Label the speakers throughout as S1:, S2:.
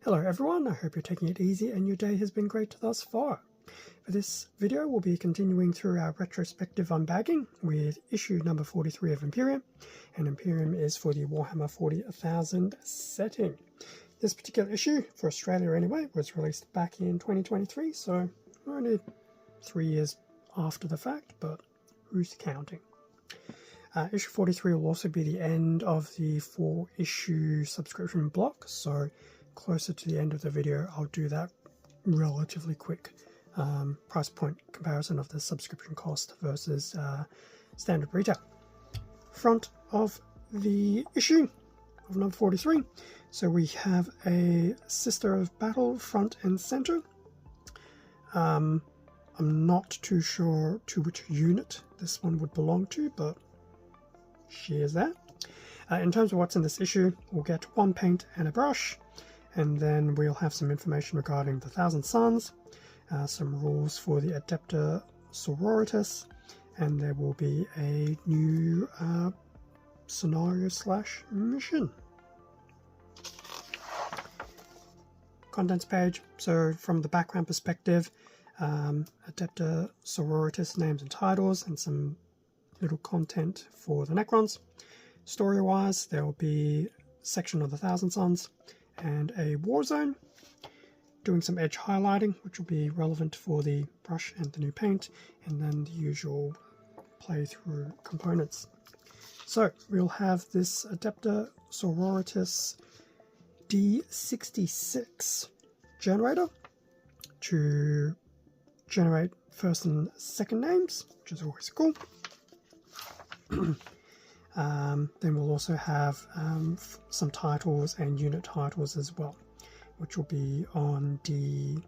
S1: Hello everyone, I hope you're taking it easy and your day has been great thus far. For this video we'll be continuing through our retrospective unbagging with issue number 43 of Imperium, and Imperium is for the Warhammer 40,000 setting. This particular issue, for Australia anyway, was released back in 2023, so only 3 years after the fact, but who's counting? Issue 43 will also be the end of the 4-issue subscription block, so closer to the end of the video I'll do that relatively quick price point comparison of the subscription cost versus standard retail. Front of the issue of number 43, so we have a Sister of Battle front and center. I'm not too sure to which unit this one would belong to, but she is there. In terms of what's in this issue, we'll get one paint and a brush, and then we'll have some information regarding the Thousand Suns, some rules for the Adepta Sororitas, and there will be a new scenario / mission. Contents page. So from the background perspective, Adepta Sororitas names and titles, and some little content for the Necrons. Story-wise, there will be a section of the Thousand Suns and a war zone, doing some edge highlighting, which will be relevant for the brush and the new paint, and then the usual playthrough components. So we'll have this Adepta Sororitas D66 generator to generate first and second names, which is always cool. Then we'll also have some titles and unit titles as well, which will be on D33s.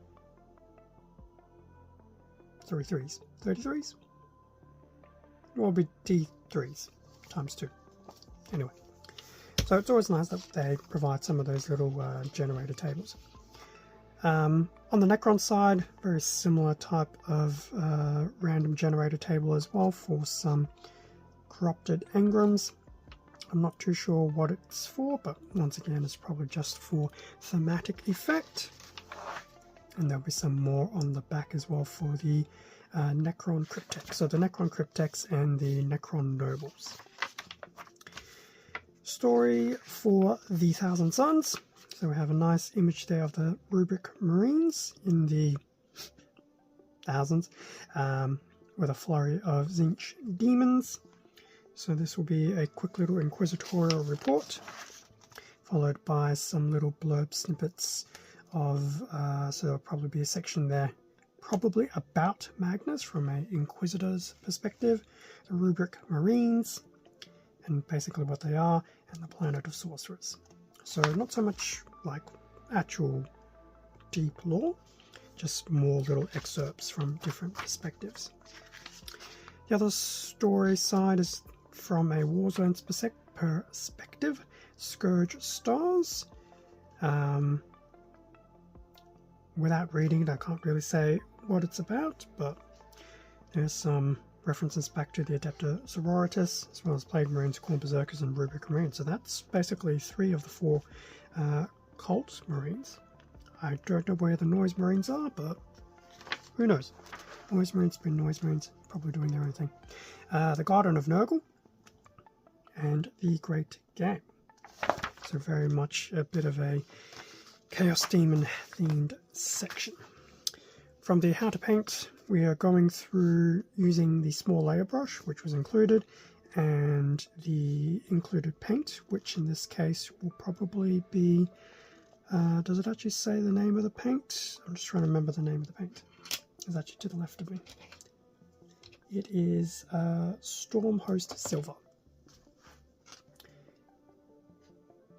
S1: 33s? It will be D3s times 2. Anyway, so it's always nice that they provide some of those little generator tables. On the Necron side, very similar type of random generator table as well for some corrupted engrams. I'm not too sure what it's for, but once again it's probably just for thematic effect. And there'll be some more on the back as well for the Necron Cryptex. So the Necron Cryptex and the Necron Nobles. Story for the Thousand Suns. So we have a nice image there of the Rubric Marines in the thousands, with a flurry of Tzeentch demons. So this will be a quick little inquisitorial report, followed by some little blurb snippets of, so there'll probably be a section there, probably about Magnus from an Inquisitor's perspective, the Rubric Marines, and basically what they are, and the Planet of Sorcerers. So not so much like actual deep lore, just more little excerpts from different perspectives. The other story side is from a Warzone's perspective, Scourge Stars. Without reading it, I can't really say what it's about, but there's some references back to the Adepta Sororitas, as well as Plague Marines, Khorne Berserkers, and Rubric Marines. So that's basically 3 of the 4 Cult Marines. I don't know where the Noise Marines are, but who knows? Noise Marines been Noise Marines, probably doing their own thing. The Garden of Nurgle and the Great Game. So very much a bit of a Chaos Demon themed section. From the How to Paint, we are going through using the small layer brush, which was included, and the included paint, which in this case will probably be, does it actually say the name of the paint? I'm just trying to remember the name of the paint. It's actually to the left of me. It is Stormhost Silver.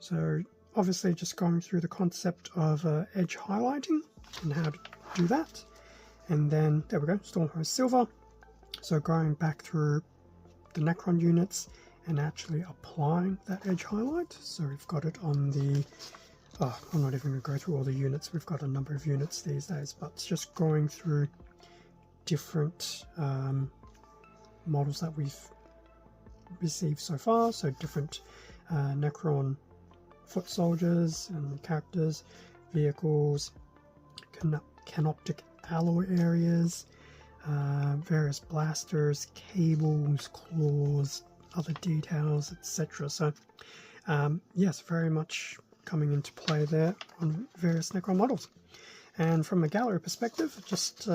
S1: So obviously just going through the concept of edge highlighting and how to do that. And then, there we go, Stormhost Silver. So going back through the Necron units and actually applying that edge highlight. So we've got it on the, I'm not even going to go through all the units. We've got a number of units these days, but it's just going through different models that we've received so far. So different Necron foot soldiers and characters, vehicles, canoptic alloy areas, various blasters, cables, claws, other details, etc. So yes, very much coming into play there on various Necron models. And from a gallery perspective, just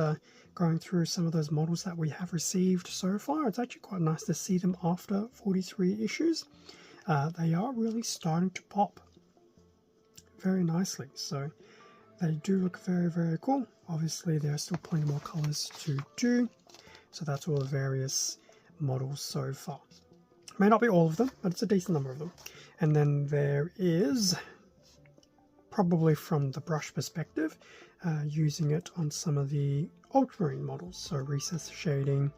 S1: going through some of those models that we have received so far, it's actually quite nice to see them after 43 issues. They are really starting to pop very nicely, so they do look very, very cool. Obviously there are still plenty more colors to do, so that's all the various models so far. May not be all of them, but it's a decent number of them. And then there is, probably from the brush perspective, using it on some of the ultramarine models, so recess shading,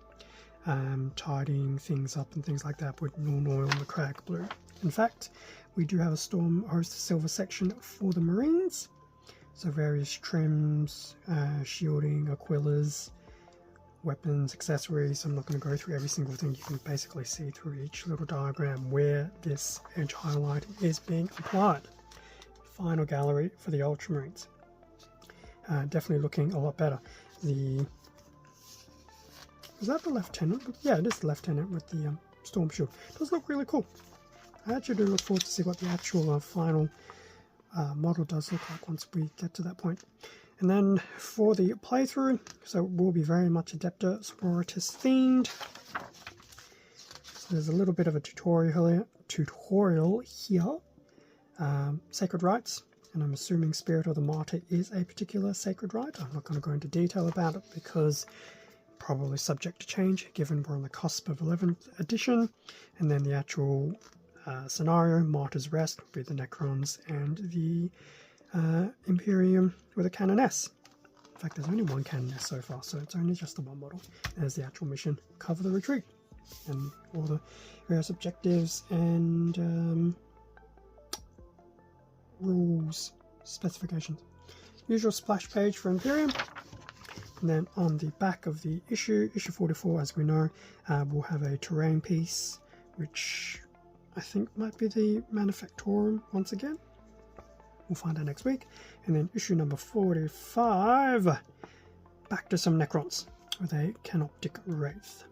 S1: tidying things up and things like that, with Norn Oil and the Crag Blue. In fact, we do have a Stormhost silver section for the Marines, so various trims, shielding, aquillas, weapons, accessories. I'm not going to go through every single thing. You can basically see through each little diagram where this edge highlight is being applied. Final gallery for the Ultramarines. Definitely looking a lot better. Is that the Lieutenant? Yeah, it is the Lieutenant with the Storm Shield. It does look really cool. I actually do look forward to see what the actual final model does look like once we get to that point. And then for the playthrough, so it will be very much Adepta Sororitas themed. So there's a little bit of a tutorial here. Sacred rites, and I'm assuming Spirit of the Martyr is a particular sacred rite. I'm not going to go into detail about it because probably subject to change given we're on the cusp of 11th edition. And then the actual scenario, Martyr's Rest, with the Necrons and the Imperium with a Cannon S. In fact, there's only one Cannon S so far, so it's only just the one model. There's the actual mission, Cover the Retreat, and all the various objectives and rules, specifications. Usual splash page for Imperium. And then on the back of the issue 44, as we know, we'll have a terrain piece, which I think might be the Manufactorum once again. We'll find out next week. And then issue number 45, back to some Necrons with a Canoptic Wraith.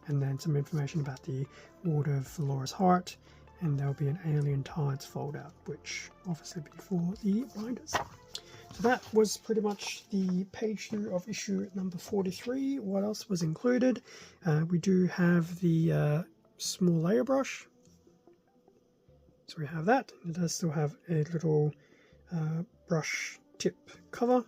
S1: And then some information about the Ward of Valora's Heart, and there'll be an Alien Tides fold out, which obviously be for the binders. So that was pretty much the page through of issue number 43. What else was included? We do have the small layer brush. So we have that. It does still have a little brush tip cover.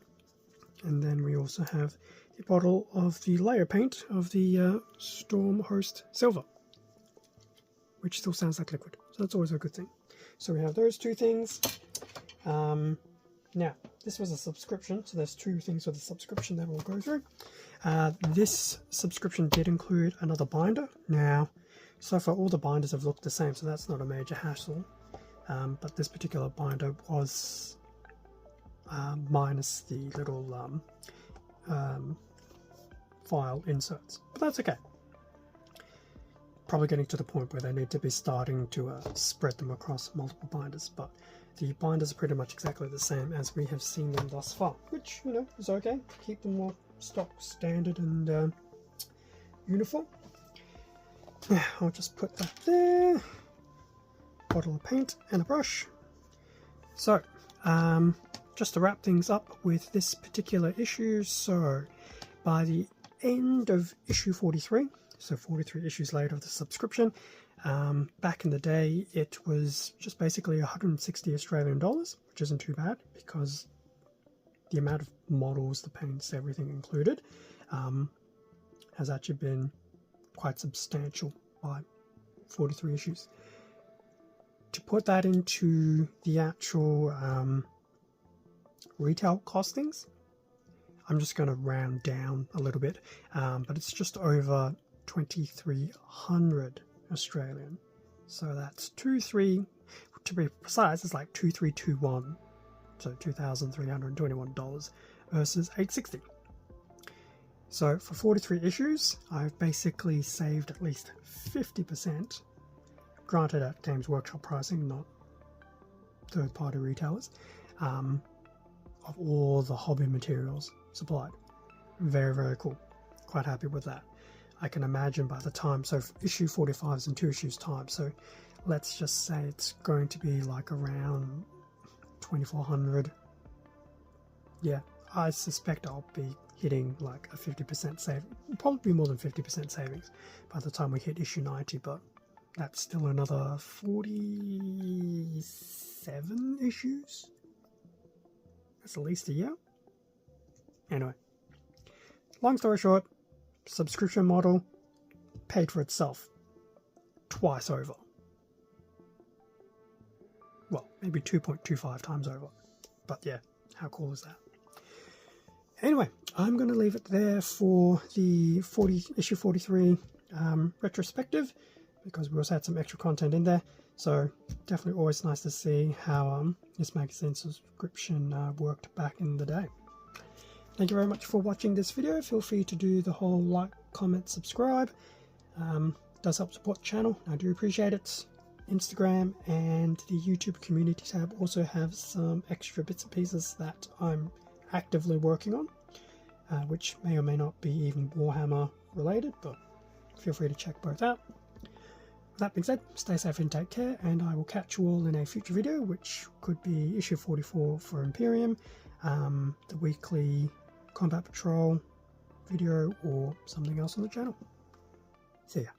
S1: And then we also have the bottle of the layer paint of the Stormhost Silver, which still sounds like liquid. So that's always a good thing. So we have those two things. Now, this was a subscription, so there's two things with a subscription that we'll go through. This subscription did include another binder. Now, so far all the binders have looked the same, so that's not a major hassle. But this particular binder was minus the little file inserts, but that's okay. Probably getting to the point where they need to be starting to spread them across multiple binders, but the binders are pretty much exactly the same as we have seen them thus far, which, you know, is okay. Keep them more stock standard and uniform. Yeah, I'll just put that there. Bottle of paint and a brush. So, just to wrap things up with this particular issue, so by the end of issue 43, so 43 issues later of the subscription, back in the day it was just basically 160 Australian dollars, which isn't too bad because the amount of models, the paints, everything included, has actually been quite substantial by 43 issues. To put that into the actual retail costings, I'm just going to round down a little bit, but it's just over 2,300 Australian. So that's 23, to be precise, it's like 2,321, so $2,321 versus $860. So for 43 issues, I've basically saved at least 50%. Granted, at Games Workshop pricing, not third-party retailers. of all the hobby materials supplied. Very, very cool. Quite happy with that. I can imagine by the time, so issue 45 is in 2 issues time, so let's just say it's going to be like around 2400. Yeah, I suspect I'll be hitting like a 50% save, probably more than 50% savings by the time we hit issue 90, but that's still another 47 issues. That's at least a year. Anyway, long story short, subscription model paid for itself twice over. Well, maybe 2.25 times over. But yeah, how cool is that? Anyway, I'm going to leave it there for the issue 43 retrospective, because we also had some extra content in there. So definitely always nice to see how this magazine subscription worked back in the day. Thank you very much for watching this video. Feel free to do the whole like, comment, subscribe. Does help support the channel. I do appreciate it. Instagram and the YouTube community tab also have some extra bits and pieces that I'm actively working on, which may or may not be even Warhammer related, but feel free to check both out. With that being said, stay safe and take care, and I will catch you all in a future video, which could be issue 44 for Imperium, the weekly Combat Patrol video, or something else on the channel. See ya.